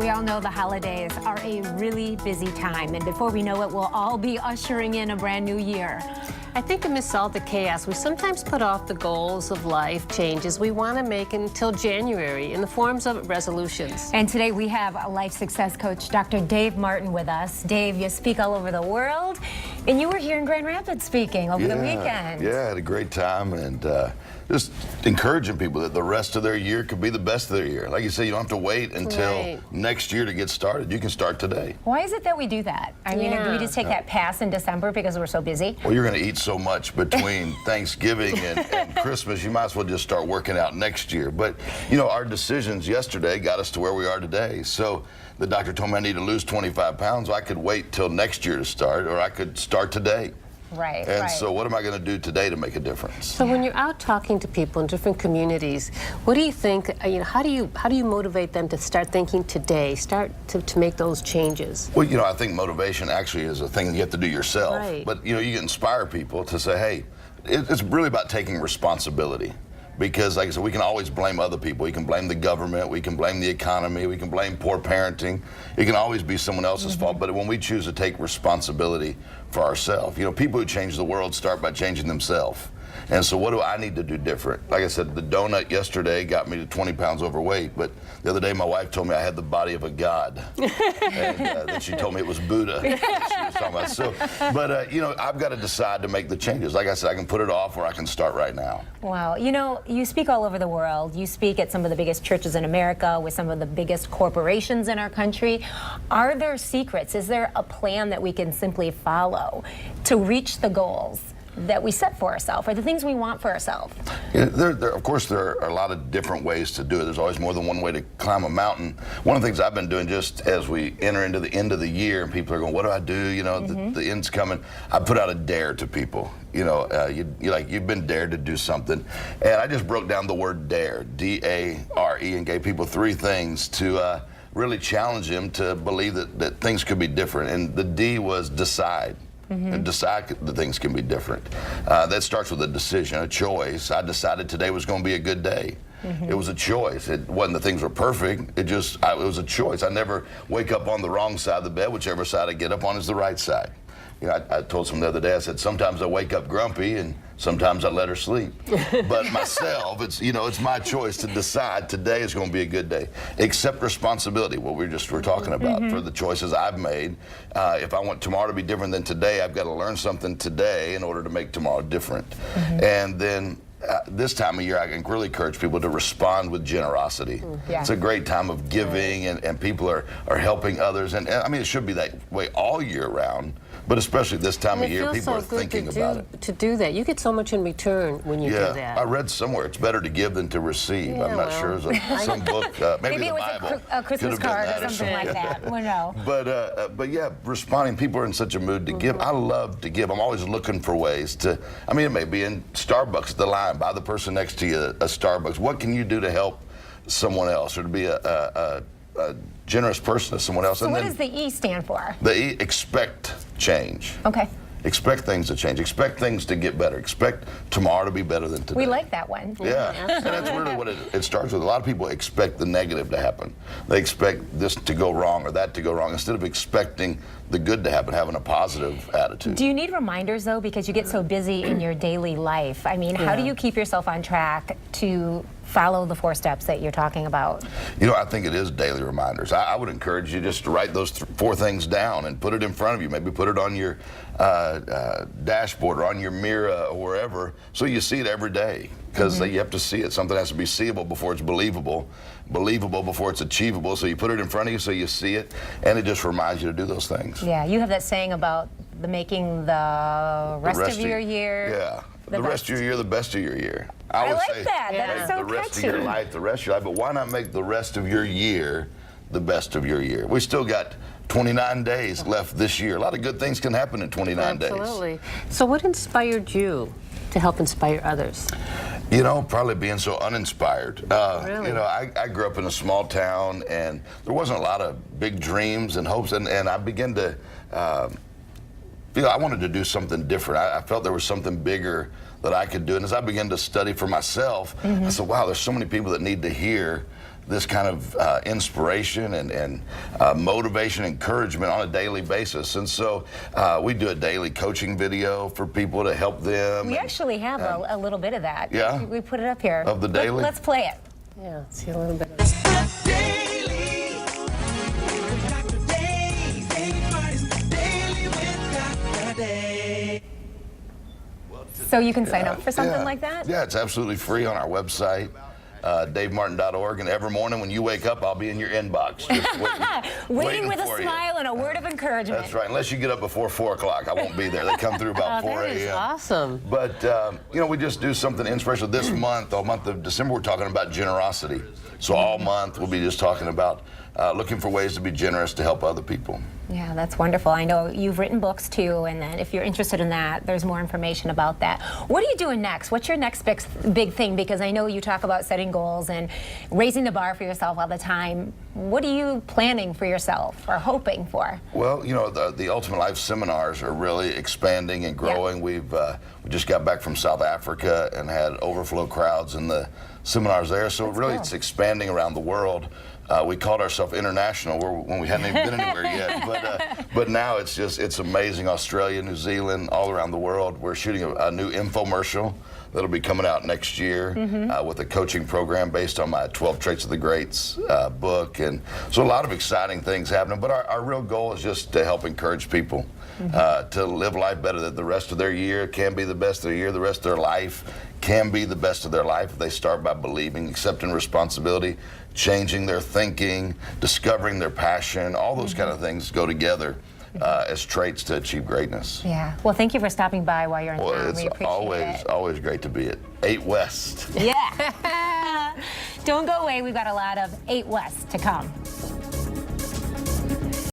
We all know the holidays are a really busy time, and before we know it, we'll all be ushering in a brand new year. I think amidst all the chaos, we sometimes put off the goals of life changes we want to make until January in the forms of resolutions. And today we have a life success coach, Dr. Dave Martin, with us. Dave, you speak all over the world, and you were here in Grand Rapids speaking over the weekend. Yeah, I had a great time, and just encouraging people that the rest of their year could be the best of their year. Like you say, you don't have to wait until next year to get started. You can start today. Why is it that we do that? I mean, do we just take that pass in December because we're so busy? Well, you're going to eat so much between Thanksgiving and Christmas, you might as well just start working out next year. But, you know, our decisions yesterday got us to where we are today. So the doctor told me I need to lose 25 pounds. I could wait till next year to start, or I could start today. Right, and so what am I going to do today to make a difference? So when you're out talking to people in different communities, what do you think, how do you motivate them to start thinking today, start to make those changes? Well, you know, I think motivation actually is a thing that you have to do yourself. Right. But, you know, you can inspire people to say, hey, it's really about taking responsibility. Because, like I said, we can always blame other people. We can blame the government. We can blame the economy. We can blame poor parenting. It can always be someone else's fault. But when we choose to take responsibility for ourselves, you know, people who change the world start by changing themselves. And so what do I need to do different? Like I said, the donut yesterday got me to 20 pounds overweight, but the other day my wife told me I had the body of a god. And then she told me it was Buddha that she was talking about. So, but, you know, I've got to decide to make the changes. Like I said, I can put it off or I can start right now. Wow. You know, you speak all over the world. You speak at some of the biggest churches in America with some of the biggest corporations in our country. Are there secrets? Is there a plan that we can simply follow to reach the goals that we set for ourselves, or the things we want for ourselves? Yeah, of course, there are a lot of different ways to do it. There's always more than one way to climb a mountain. One of the things I've been doing just as we enter into the end of the year and people are going, what do I do? You know, the end's coming. I put out a dare to people. You know, you've been dared to do something. And I just broke down the word dare, D-A-R-E, and gave people 3 things to really challenge them to believe that things could be different. And the D was decide. And decide that things can be different. That starts with a decision, a choice. I decided today was going to be a good day. It was a choice. It wasn't that things were perfect. It was a choice. I never wake up on the wrong side of the bed. Whichever side I get up on is the right side. You know, I told someone the other day, I said, sometimes I wake up grumpy and sometimes I let her sleep. But myself, it's my choice to decide today is going to be a good day. Accept responsibility, what we're talking about, for the choices I've made. If I want tomorrow to be different than today, I've got to learn something today in order to make tomorrow different. And then this time of year, I can really encourage people to respond with generosity. It's a great time of giving, and people are helping others. And I mean, it should be that way all year round, but especially this time of year, people are thinking about it. To do that, you get so much in return when you do that. I read somewhere it's better to give than to receive. I'm not sure. It's some book, maybe it the was Bible. a Christmas card or something like that. Well, no. But yeah, responding. People are in such a mood to give. I love to give. I'm always looking for ways to. I mean, it may be in Starbucks, the line, buy the person next to you a Starbucks. What can you do to help someone else, or to be a generous person to someone else? So what does the E stand for? The E, expect change. Okay. Expect things to change. Expect things to get better. Expect tomorrow to be better than today. We like that one. Yeah, and that's really what it starts with. A lot of people expect the negative to happen. They expect this to go wrong or that to go wrong instead of expecting the good to happen, having a positive attitude. Do you need reminders, though, because you get so busy in your daily life? I mean, how do you keep yourself on track to follow the 4 steps that you're talking about? You know, I think it is daily reminders. I would encourage you just to write those 4 things down and put it in front of you. Maybe put it on your dashboard or on your mirror or wherever, so you see it every day. Because you have to see it. Something has to be seeable before it's believable, believable before it's achievable. So you put it in front of you so you see it, and it just reminds you to do those things. Yeah, you have that saying about making the rest of your year. Yeah, the rest of your year the best of your year. I like say, that. That is so the rest catchy. of your life, the rest of your life. But why not make the rest of your year the best of your year? We still got 29 days left this year. A lot of good things can happen in 29 days. Absolutely. So what inspired you to help inspire others? You know, probably being so uninspired. Really? You know, I grew up in a small town, and there wasn't a lot of big dreams and hopes, and I began to feel I wanted to do something different. I felt there was something bigger that I could do, and as I began to study for myself, I said, wow, there's so many people that need to hear this kind of inspiration and motivation, encouragement on a daily basis. And so we do a daily coaching video for people to help them. We actually have a little bit of that. Yeah? We put it up here. Of the daily? Let's play it. Yeah, let's see a little bit. So you can sign up for something like that? Yeah, it's absolutely free on our website, davemartin.org. And every morning when you wake up, I'll be in your inbox. Just Waiting with a for you. smile and a word of encouragement. That's right. Unless you get up before 4 o'clock, I won't be there. They come through about 4 That is a.m. awesome. But, we just do something inspirational. This month, all month of December, we're talking about generosity. So all month, we'll be just talking about looking for ways to be generous to help other people. Yeah, that's wonderful. I know you've written books too, and then if you're interested in that, there's more information about that. What are you doing next? What's your next big thing? Because I know you talk about setting goals and raising the bar for yourself all the time. What are you planning for yourself or hoping for? Well, the Ultimate Life seminars are really expanding and growing. Yeah. We just got back from South Africa and had overflow crowds in the seminars there. So really, cool. it's expanding around the world. We called ourselves international when we hadn't even been anywhere yet. But now it's amazing. Australia, New Zealand, all around the world. We're shooting a new infomercial that'll be coming out next year with a coaching program based on my 12 Traits of the Greats book. And so a lot of exciting things happening. But our real goal is just to help encourage people to live life better, that the rest of their year can be the best of their year, the rest of their life can be the best of their life if they start by believing, accepting responsibility, changing their thinking, discovering their passion. All those kind of things go together as traits to achieve greatness. Yeah. Well, thank you for stopping by while you're in Well, town. it's We appreciate it. always great to be at 8 West. Yeah. Don't go away. We've got a lot of 8 West to come.